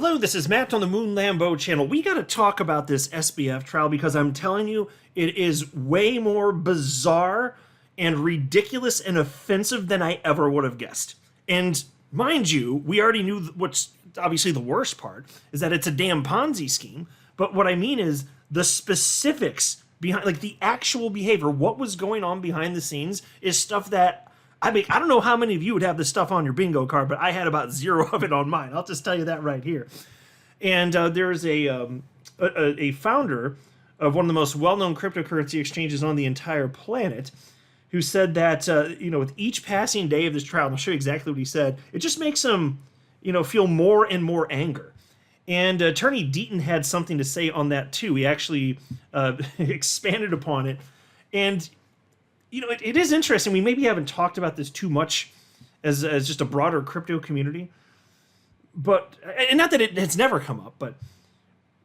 Hello, this is Matt on the Moon Lambo channel. We got to talk about this SBF trial because I'm telling you, it is way more bizarre and ridiculous and offensive than I ever would have guessed. And mind you, we already knew what's obviously the worst part is that it's a damn Ponzi scheme. But what I mean is the specifics behind, like the actual behavior, what was going on behind the scenes is stuff that I mean, I don't know how many of you would have this stuff on your bingo card, but I had about zero of it on mine. I'll just tell you that right here. And there's a founder of one of the most well-known cryptocurrency exchanges on the entire planet who said that, with each passing day of this trial, and I'll show you exactly what he said, it just makes him, feel more and more anger. And Attorney Deaton had something to say on that too. He actually expanded upon it. And it is interesting. We maybe haven't talked about this too much as just a broader crypto community. But, and not that it's never come up, but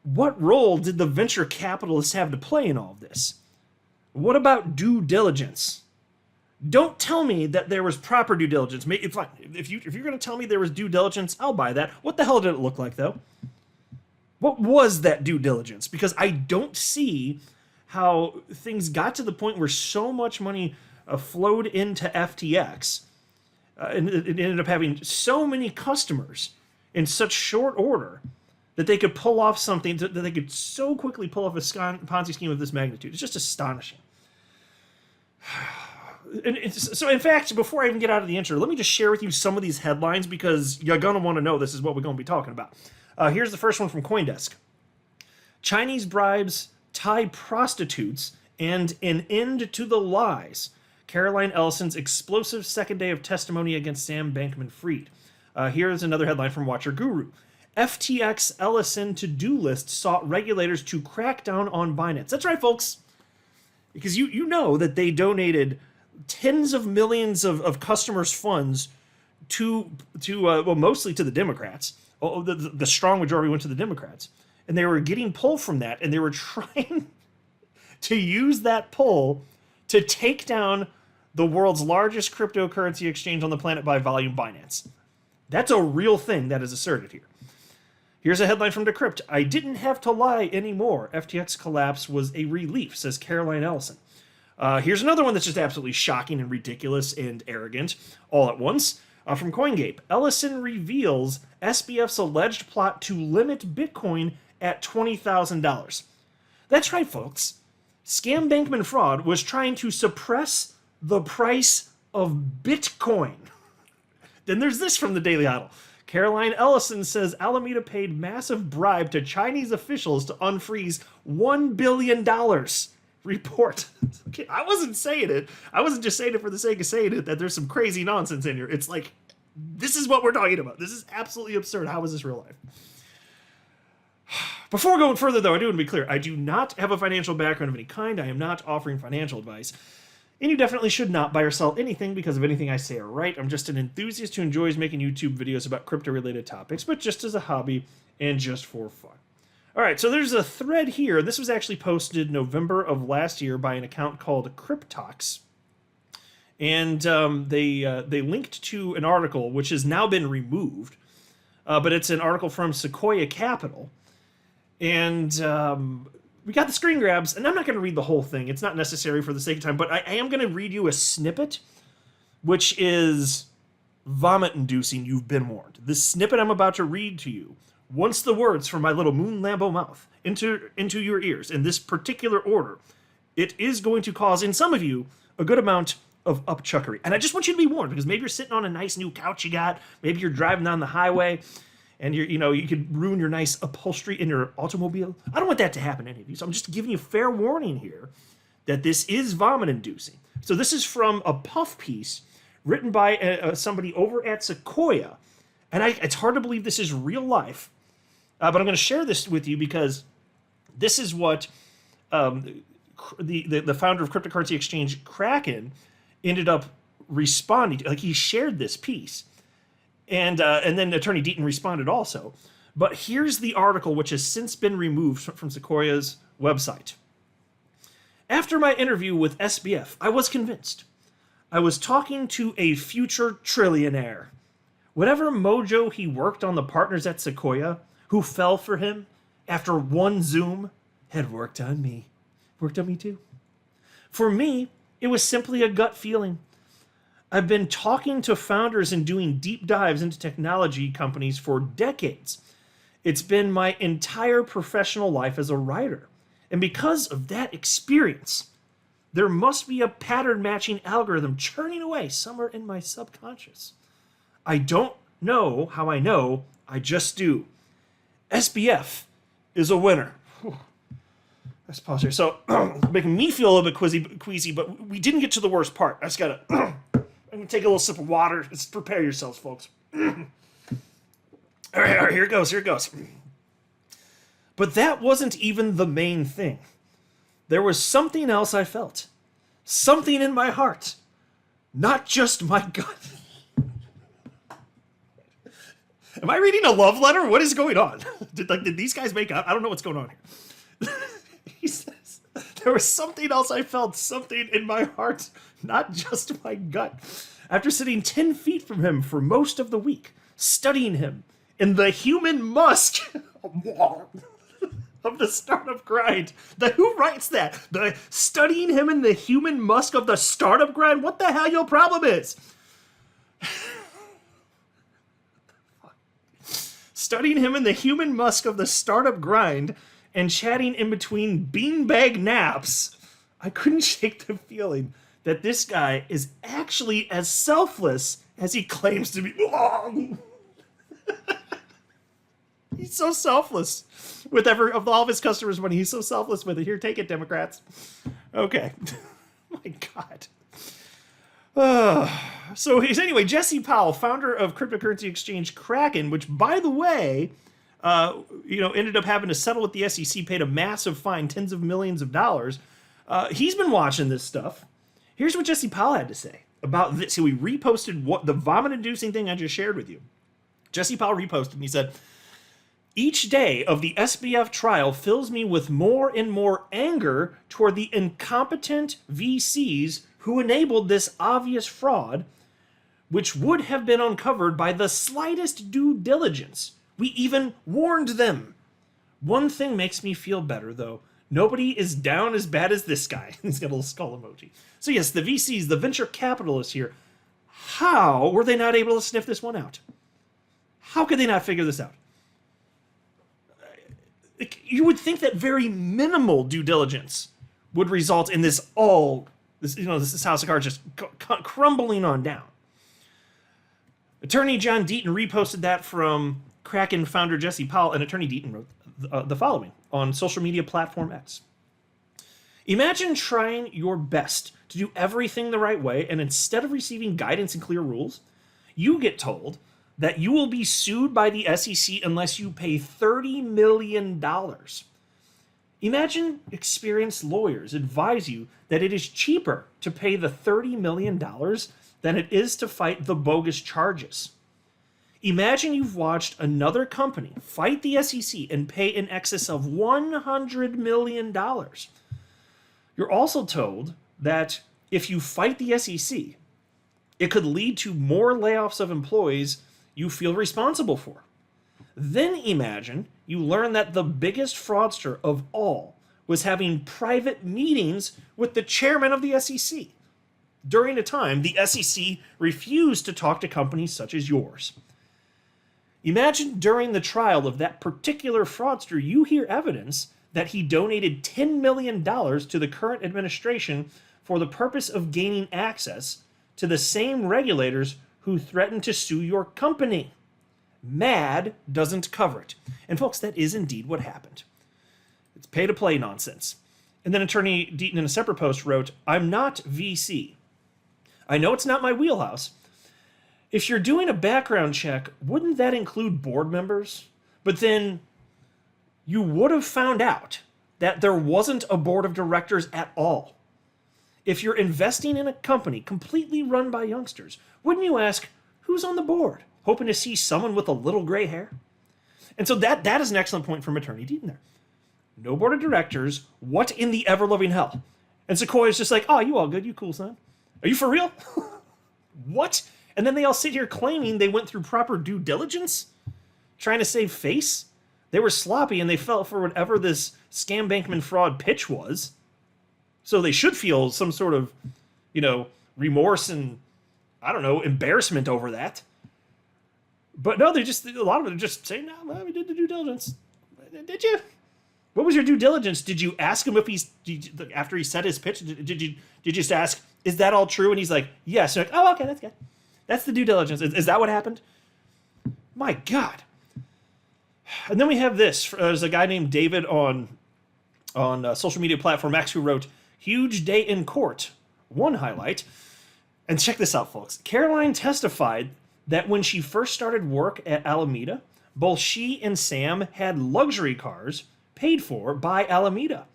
what role did the venture capitalists have to play in all of this? What about due diligence? Don't tell me that there was proper due diligence. If you're going to tell me there was due diligence, I'll buy that. What the hell did it look like, though? What was that due diligence? Because I don't see how things got to the point where so much money flowed into FTX and it ended up having so many customers in such short order that they could pull off something, that they could so quickly pull off a Ponzi scheme of this magnitude. It's just astonishing. So in fact, before I even get out of the intro, let me just share with you some of these headlines because you're going to want to know this is what we're going to be talking about. Here's the first one from Coindesk. Chinese bribes, Thai prostitutes, and an end to the lies. Caroline Ellison's explosive second day of testimony against Sam Bankman-Fried. Here's another headline from Watcher Guru. FTX To Do List sought regulators to crack down on Binance. That's right, folks. Because you know that they donated tens of millions of customers' funds to mostly to the Democrats. The strong majority went to the Democrats. And they were getting pull from that, and they were trying to use that pull to take down the world's largest cryptocurrency exchange on the planet by volume, Binance. That's a real thing that is asserted here. Here's a headline from Decrypt. I didn't have to lie anymore. FTX collapse was a relief, says Caroline Ellison. Here's another one that's just absolutely shocking and ridiculous and arrogant all at once. From CoinGape, Ellison reveals SBF's alleged plot to limit Bitcoin at $20,000. That's right, folks. Scam Bankman fraud was trying to suppress the price of Bitcoin. Then there's this from the Daily Huddle. Caroline Ellison says Alameda paid massive bribe to Chinese officials to unfreeze $1 billion. Report. Okay, I wasn't saying it. I wasn't just saying it for the sake of saying it, that there's some crazy nonsense in here. It's like, this is what we're talking about. This is absolutely absurd. How is this real life? Before going further, though, I do want to be clear. I do not have a financial background of any kind. I am not offering financial advice. And you definitely should not buy or sell anything because of anything I say or write. I'm just an enthusiast who enjoys making YouTube videos about crypto-related topics, but just as a hobby and just for fun. All right, so there's a thread here. This was actually posted November of last year by an account called Cryptox. And they linked to an article which has now been removed, but it's an article from Sequoia Capital. And we got the screen grabs, and I'm not going to read the whole thing. It's not necessary for the sake of time, but I am going to read you a snippet, which is vomit-inducing. You've been warned. This snippet I'm about to read to you, once the words from my little Moon Lambo mouth into your ears in this particular order, it is going to cause, in some of you, a good amount of upchuckery. And I just want you to be warned, because maybe you're sitting on a nice new couch you got, maybe you're driving down the highway, and you could ruin your nice upholstery in your automobile. I don't want that to happen to any of you, so I'm just giving you fair warning here that this is vomit-inducing. So this is from a puff piece written by somebody over at Sequoia, and it's hard to believe this is real life, but I'm going to share this with you because this is what the founder of cryptocurrency exchange Kraken ended up responding to. Like, he shared this piece. And then Attorney Deaton responded also. But here's the article, which has since been removed from Sequoia's website. After my interview with SBF, I was convinced. I was talking to a future trillionaire. Whatever mojo he worked on the partners at Sequoia, who fell for him after one Zoom had worked on me. Worked on me too. For me, it was simply a gut feeling. I've been talking to founders and doing deep dives into technology companies for decades. It's been my entire professional life as a writer. And because of that experience, there must be a pattern matching algorithm churning away somewhere in my subconscious. I don't know how I know, I just do. SBF is a winner. Whew. Let's pause here. So, making me feel a little bit queasy, but we didn't get to the worst part. I just gotta, I'm gonna take a little sip of water. Just prepare yourselves, folks. All right, here it goes. But that wasn't even the main thing. There was something else I felt. Something in my heart. Not just my gut. Am I reading a love letter? What is going on? Did these guys make up? I don't know what's going on here. He says, there was something else I felt. Something in my heart. Not just my gut. After sitting 10 feet from him for most of the week, studying him in the human musk of the startup grind. Who writes that? Studying him in the human musk of the startup grind? What the hell your problem is? Studying him in the human musk of the startup grind and chatting in between beanbag naps, I couldn't shake the feeling that this guy is actually as selfless as he claims to be. He's so selfless with of all of his customers' money. He's so selfless with it. Here, take it, Democrats. Okay. My God. So anyway, Jesse Powell, founder of cryptocurrency exchange Kraken, which, by the way, ended up having to settle with the SEC, paid a massive fine, tens of millions of dollars. He's been watching this stuff. Here's what Jesse Powell had to say about this. So he reposted the vomit-inducing thing I just shared with you. Jesse Powell reposted, and he said, each day of the SBF trial fills me with more and more anger toward the incompetent VCs who enabled this obvious fraud, which would have been uncovered by the slightest due diligence. We even warned them. One thing makes me feel better, though. Nobody is down as bad as this guy. He's got a little skull emoji. So yes, the VCs, the venture capitalists here, how were they not able to sniff this one out? How could they not figure this out? You would think that very minimal due diligence would result in this house of cards just crumbling on down. Attorney John Deaton reposted that from Kraken founder Jesse Powell, and Attorney Deaton wrote the following on social media platform X. Imagine trying your best to do everything the right way, and instead of receiving guidance and clear rules, you get told that you will be sued by the SEC unless you pay $30 million. Imagine experienced lawyers advise you that it is cheaper to pay the $30 million than it is to fight the bogus charges. Imagine you've watched another company fight the SEC and pay in excess of $100 million. You're also told that if you fight the SEC, it could lead to more layoffs of employees you feel responsible for. Then imagine you learn that the biggest fraudster of all was having private meetings with the chairman of the SEC during a time the SEC refused to talk to companies such as yours. Imagine during the trial of that particular fraudster, you hear evidence that he donated $10 million to the current administration for the purpose of gaining access to the same regulators who threatened to sue your company. MAD doesn't cover it. And folks, that is indeed what happened. It's pay-to-play nonsense. And then Attorney Deaton in a separate post wrote, I'm not VC. I know it's not my wheelhouse. If you're doing a background check, wouldn't that include board members? But then you would have found out that there wasn't a board of directors at all. If you're investing in a company completely run by youngsters, wouldn't you ask, who's on the board? Hoping to see someone with a little gray hair? And so that is an excellent point from Attorney Deaton there. No board of directors, what in the ever-loving hell? And Sequoia's just like, oh, you all good, you cool, son. Are you for real? What? And then they all sit here claiming they went through proper due diligence? Trying to save face? They were sloppy and they fell for whatever this scam bankman fraud pitch was. So they should feel some sort of, remorse and, I don't know, embarrassment over that. But no, a lot of them just say, no, well, we did the due diligence. Did you? What was your due diligence? Did you ask him if after he said his pitch, did you just ask, is that all true? And he's like, yes. You're like, oh, okay, that's good. That's the due diligence. Is that what happened? My God. And then we have this. There's a guy named David on social media platform X who wrote, huge day in court. One highlight. And check this out, folks. Caroline testified that when she first started work at Alameda, both she and Sam had luxury cars paid for by Alameda.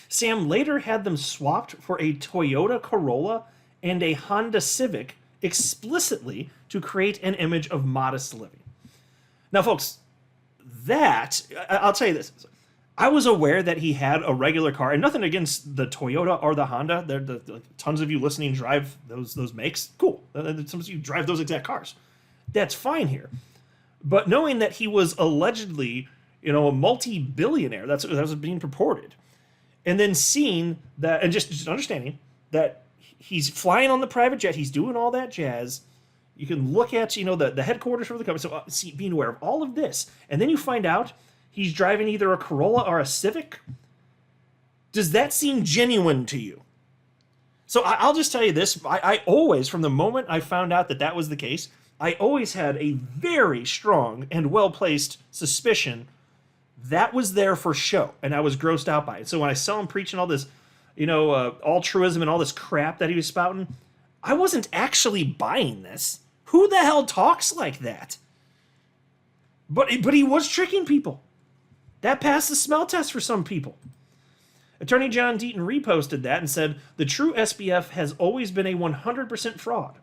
Sam later had them swapped for a Toyota Corolla and a Honda Civic explicitly to create an image of modest living. Now, folks, I'll tell you this. I was aware that he had a regular car, and nothing against the Toyota or the Honda. Tons of you listening drive those makes. Cool. Some of you drive those exact cars. That's fine here. But knowing that he was allegedly, a multi-billionaire, that's what was being purported, and then seeing that, and just understanding that he's flying on the private jet, he's doing all that jazz. You can look at, the headquarters for the company. So being aware of all of this, and then you find out he's driving either a Corolla or a Civic. Does that seem genuine to you? So I'll just tell you this. I always, from the moment I found out that was the case, I always had a very strong and well-placed suspicion that was there for show, and I was grossed out by it. So when I saw him preaching all this, altruism and all this crap that he was spouting, I wasn't actually buying this. Who the hell talks like that? But he was tricking people. That passed the smell test for some people. Attorney John Deaton reposted that and said, the true SBF has always been a 100% fraud.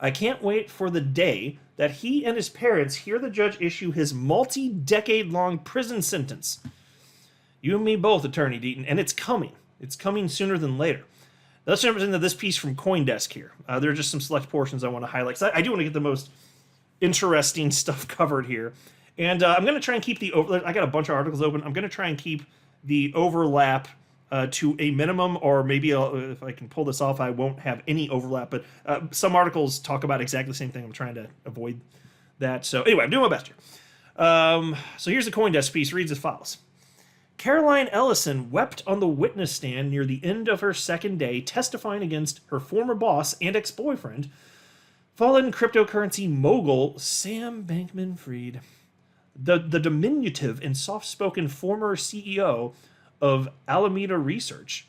I can't wait for the day that he and his parents hear the judge issue his multi-decade-long prison sentence. You and me both, Attorney Deaton, and it's coming. It's coming sooner than later. Let's jump into this piece from Coindesk here. There are just some select portions I want to highlight, because I do want to get the most interesting stuff covered here. And I'm going to try and keep I got a bunch of articles open. I'm going to try and keep the overlap to a minimum, or maybe if I can pull this off, I won't have any overlap. But some articles talk about exactly the same thing. I'm trying to avoid that. So anyway, I'm doing my best here. So here's the Coindesk piece. It reads as follows. Caroline Ellison wept on the witness stand near the end of her second day testifying against her former boss and ex-boyfriend, fallen cryptocurrency mogul Sam Bankman-Fried. The diminutive and soft-spoken former CEO of Alameda Research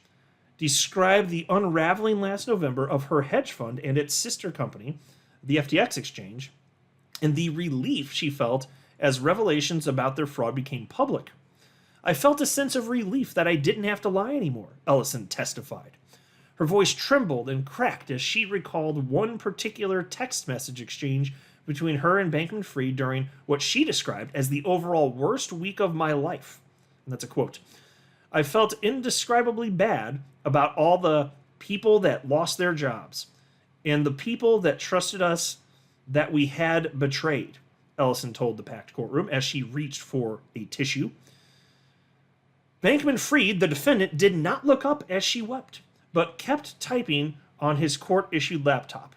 described the unraveling last November of her hedge fund and its sister company, the FTX exchange, and the relief she felt as revelations about their fraud became public. I felt a sense of relief that I didn't have to lie anymore, Ellison testified. Her voice trembled and cracked as she recalled one particular text message exchange between her and Bankman-Fried during what she described as the overall worst week of my life. And that's a quote. I felt indescribably bad about all the people that lost their jobs and the people that trusted us that we had betrayed, Ellison told the packed courtroom as she reached for a tissue. Bankman-Fried, the defendant, did not look up as she wept, but kept typing on his court-issued laptop.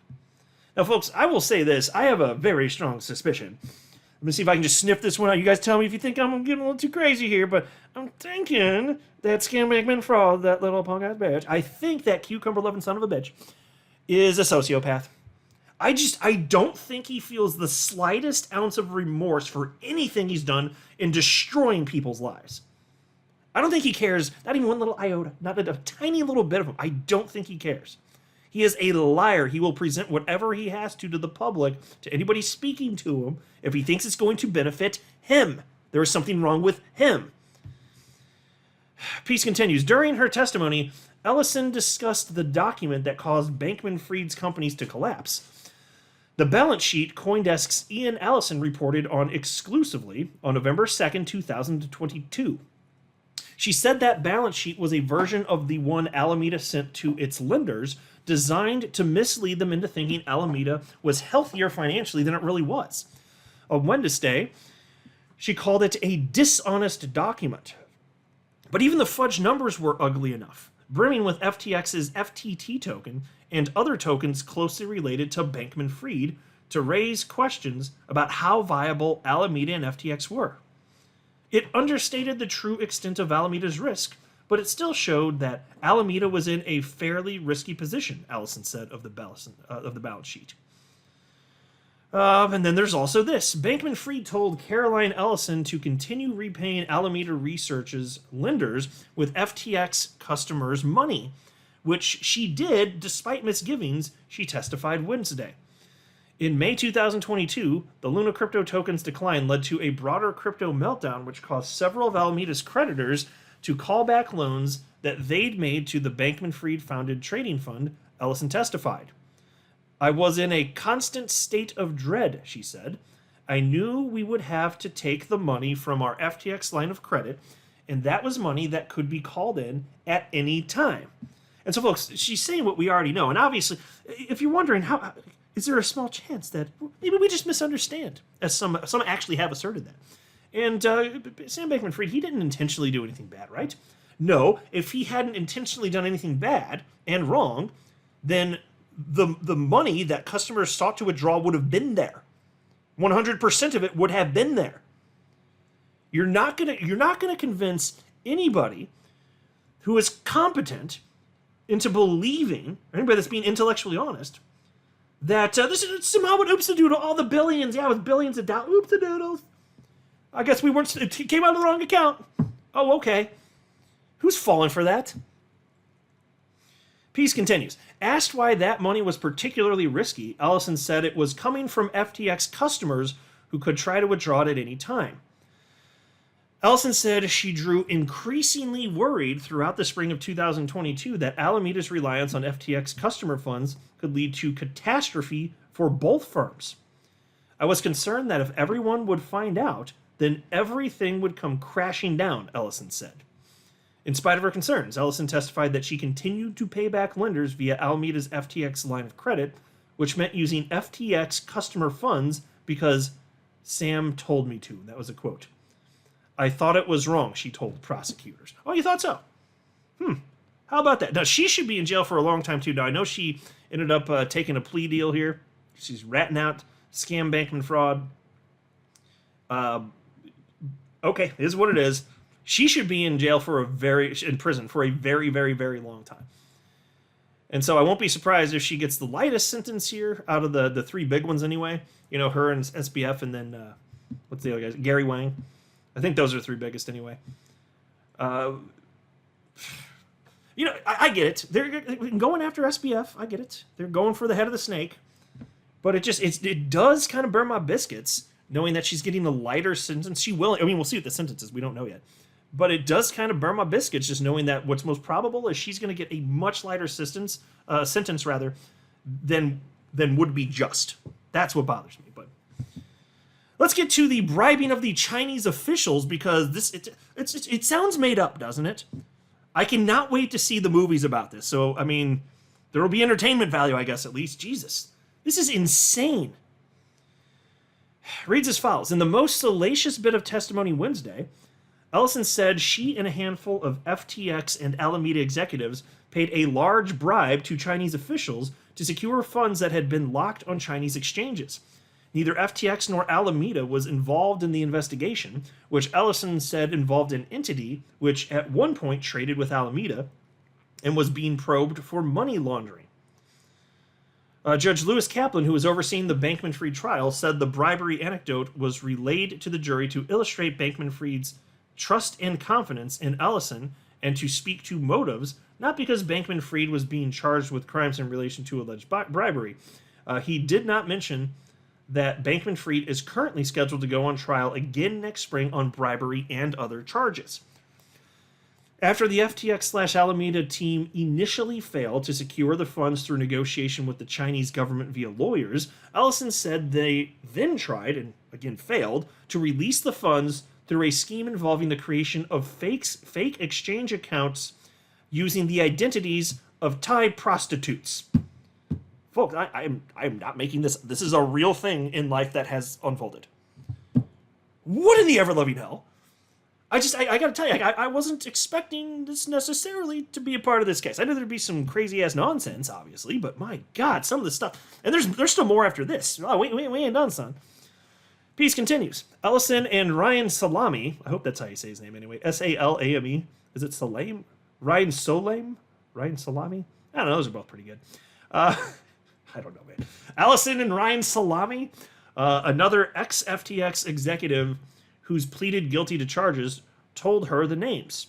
Now, folks, I will say this. I have a very strong suspicion. Let me see if I can just sniff this one out. You guys tell me if you think I'm getting a little too crazy here, but I'm thinking that Scam Bankman Fraud, that little punk-ass bitch, I think that cucumber-loving son of a bitch is a sociopath. I don't think he feels the slightest ounce of remorse for anything he's done in destroying people's lives. I don't think he cares, not even one little iota, not a tiny little bit of him. I don't think he cares. He is a liar. He will present whatever he has to the public, to anybody speaking to him, if he thinks it's going to benefit him. There is something wrong with him. Piece continues. During her testimony, Ellison discussed the document that caused Bankman-Fried's companies to collapse. The balance sheet Coindesk's Ian Allison reported on exclusively on November 2nd, 2022. She said that balance sheet was a version of the one Alameda sent to its lenders, designed to mislead them into thinking Alameda was healthier financially than it really was. On Wednesday, She called it a dishonest document. But even the fudge numbers were ugly enough, brimming with FTX's FTT token and other tokens closely related to Bankman-Fried to raise questions about how viable Alameda and FTX were. It understated the true extent of Alameda's risk, but it still showed that Alameda was in a fairly risky position, Ellison said of the balance sheet. And then there's also this. Bankman-Fried told Caroline Ellison to continue repaying Alameda Research's lenders with FTX customers' money, which she did despite misgivings, she testified Wednesday. In May 2022, the Luna crypto token's decline led to a broader crypto meltdown, which caused several of Alameda's creditors to call back loans that they'd made to the Bankman-Fried founded trading fund, Ellison testified. I was in a constant state of dread, she said. I knew we would have to take the money from our FTX line of credit, and that was money that could be called in at any time. And so, folks, she's saying what we already know. And obviously, if you're wondering, how is there a small chance that maybe we just misunderstand, as some actually have asserted that. And Sam Bankman-Fried, he didn't intentionally do anything bad, right? No, if he hadn't intentionally done anything bad and wrong, then the money that customers sought to withdraw would have been there. 100% of it would have been there. You're not gonna convince anybody who is competent into believing, or anybody that's being intellectually honest, that this is somehow an oops-a-doodle, all the billions, with billions of dollars, oops-a-doodles. I guess it came out of the wrong account. Oh, okay. Who's falling for that? Peace continues. Asked why that money was particularly risky, Ellison said it was coming from FTX customers who could try to withdraw it at any time. Ellison said she grew increasingly worried throughout the spring of 2022 that Alameda's reliance on FTX customer funds could lead to catastrophe for both firms. I was concerned that if everyone would find out, then everything would come crashing down, Ellison said. In spite of her concerns, Ellison testified that she continued to pay back lenders via Alameda's FTX line of credit, which meant using FTX customer funds because Sam told me to. That was a quote. I thought it was wrong, she told prosecutors. Oh, you thought so? How about that? Now, she should be in jail for a long time, too. Now, I know she ended up taking a plea deal here. She's ratting out scam Bankman fraud. Okay, it is what it is. She should be in jail in prison for a very, very, very long time. And so I won't be surprised if she gets the lightest sentence here out of the three big ones anyway. You know, her and SBF and then, what's the other guy? Gary Wang. I think those are the three biggest anyway. I get it. They're going after SBF. I get it. They're going for the head of the snake. But it does kind of burn my biscuits knowing that she's getting a lighter sentence. She will. I mean, we'll see what the sentence is. We don't know yet. But it does kind of burn my biscuits just knowing that what's most probable is she's going to get a much lighter sentence than would be just. That's what bothers me. But let's get to the bribing of the Chinese officials because it sounds made up, doesn't it? I cannot wait to see the movies about this. So, I mean, there will be entertainment value, I guess, at least. Jesus, this is insane. Reads as follows. In the most salacious bit of testimony Wednesday, Ellison said she and a handful of FTX and Alameda executives paid a large bribe to Chinese officials to secure funds that had been locked on Chinese exchanges. Neither FTX nor Alameda was involved in the investigation, which Ellison said involved an entity which at one point traded with Alameda and was being probed for money laundering. Judge Lewis Kaplan, who was overseeing the Bankman-Fried trial, said the bribery anecdote was relayed to the jury to illustrate Bankman-Fried's trust and confidence in Ellison and to speak to motives, not because Bankman-Fried was being charged with crimes in relation to alleged bribery. He did not mention that Bankman-Fried is currently scheduled to go on trial again next spring on bribery and other charges. After the FTX/Alameda team initially failed to secure the funds through negotiation with the Chinese government via lawyers, Ellison said they then tried, and again failed, to release the funds through a scheme involving the creation of fake exchange accounts using the identities of Thai prostitutes. Folks, I am not making this. This is a real thing in life that has unfolded. What in the ever-loving hell? I got to tell you, I wasn't expecting this necessarily to be a part of this case. I knew there'd be some crazy-ass nonsense, obviously, but my God, some of the stuff. And there's still more after this. Oh, we ain't done, son. Piece continues. Ellison and Ryan Salami, I hope that's how you say his name anyway, S-A-L-A-M-E. Is it Salame? Ryan Solame? Ryan Salami? I don't know, those are both pretty good. I don't know, man. Ellison and Ryan Salami, another ex-FTX executive who's pleaded guilty to charges, told her the names.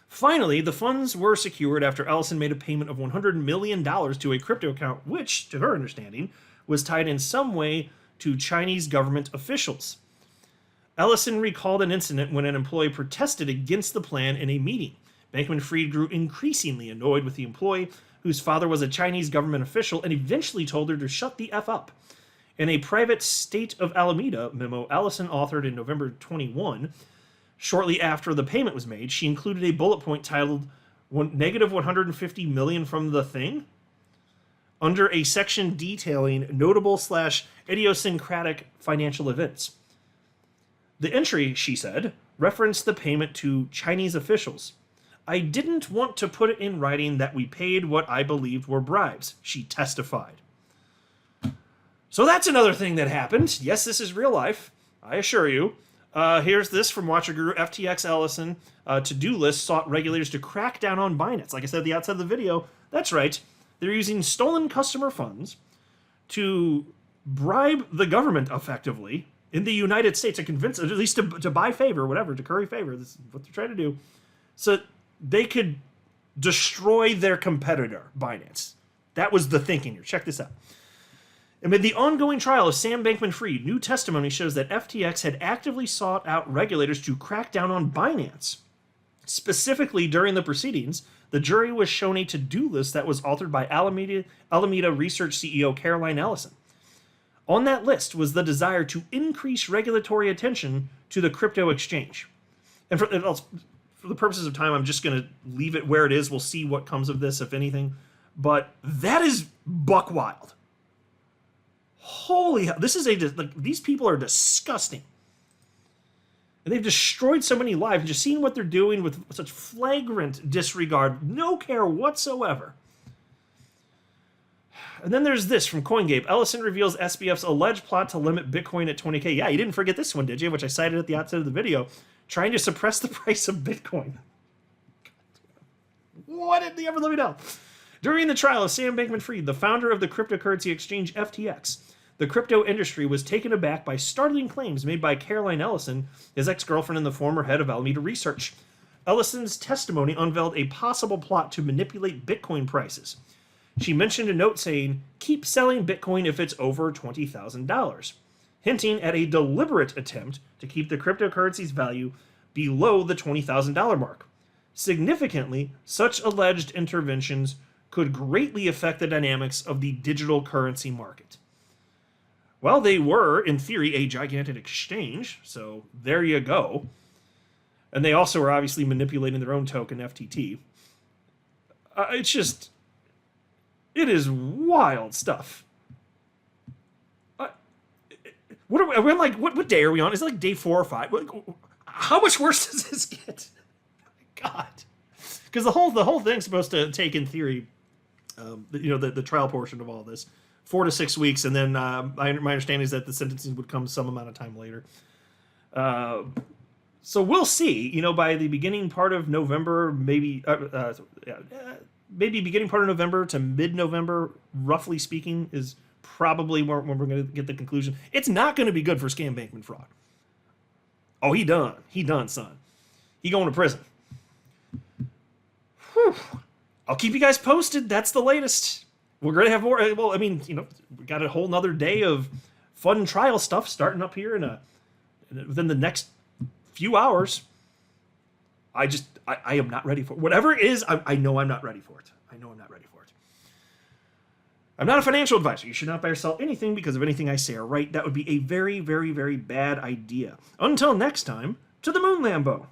Finally, the funds were secured after Ellison made a payment of $100 million to a crypto account, which, to her understanding, was tied in some way to Chinese government officials. Ellison recalled an incident when an employee protested against the plan in a meeting. Bankman-Fried grew increasingly annoyed with the employee, whose father was a Chinese government official, and eventually told her to shut the F up. In a private State of Alameda memo Ellison authored in November 21, shortly after the payment was made, she included a bullet point titled negative $150 million from the thing under a section detailing notable / idiosyncratic financial events. The entry, she said, referenced the payment to Chinese officials. I didn't want to put it in writing that we paid what I believed were bribes, she testified. So that's another thing that happened. Yes, this is real life, I assure you. Here's this from Watcher Guru. FTX Ellison To Do List sought regulators to crack down on Binance. Like I said at the outset of the video, that's right. They're using stolen customer funds to bribe the government effectively in the United States to convince, at least to buy favor, whatever, to curry favor. This is what they're trying to do. So they could destroy their competitor, Binance. That was the thinking here. Check this out. Amid the ongoing trial of Sam Bankman-Fried, new testimony shows that FTX had actively sought out regulators to crack down on Binance. Specifically, during the proceedings, the jury was shown a to-do list that was authored by Alameda Research CEO Caroline Ellison. On that list was the desire to increase regulatory attention to the crypto exchange. And for the purposes of time, I'm just going to leave it where it is. We'll see what comes of this, if anything. But that is buck wild. Holy hell. This is these people are disgusting. And they've destroyed so many lives. And just seeing what they're doing with such flagrant disregard, no care whatsoever. And then there's this from CoinGape. Ellison reveals SBF's alleged plot to limit Bitcoin at 20K. Yeah, you didn't forget this one, did you? Which I cited at the outset of the video. Trying to suppress the price of Bitcoin. What in the ever let me know? During the trial of Sam Bankman-Fried, the founder of the cryptocurrency exchange FTX, the crypto industry was taken aback by startling claims made by Caroline Ellison, his ex-girlfriend and the former head of Alameda Research. Ellison's testimony unveiled a possible plot to manipulate Bitcoin prices. She mentioned a note saying, keep selling Bitcoin if it's over $20,000, hinting at a deliberate attempt to keep the cryptocurrency's value below the $20,000 mark. Significantly, such alleged interventions could greatly affect the dynamics of the digital currency market. Well, they were, in theory, a gigantic exchange, so there you go. And they also are obviously manipulating their own token, FTT. It is wild stuff. What are we on? What day are we on? Is it like day 4 or 5? How much worse does this get? God, because the whole thing's supposed to take, in theory, the trial portion of all this, 4 to 6 weeks, and then my understanding is that the sentencing would come some amount of time later. So we'll see. By the beginning part of November, maybe beginning part of November to mid-November, roughly speaking, is probably when we're going to get the conclusion. It's not going to be good for scam bankman fraud. Oh, he done, son. He going to prison. Whew. I'll keep you guys posted. That's the latest. We're going to have more. Well, we got a whole nother day of fun trial stuff starting up here within the next few hours. I am not ready for it. Whatever it is, I know I'm not ready for it. I'm not a financial advisor. You should not buy or sell anything because of anything I say or write. That would be a very, very, very bad idea. Until next time, to the moon, Lambo.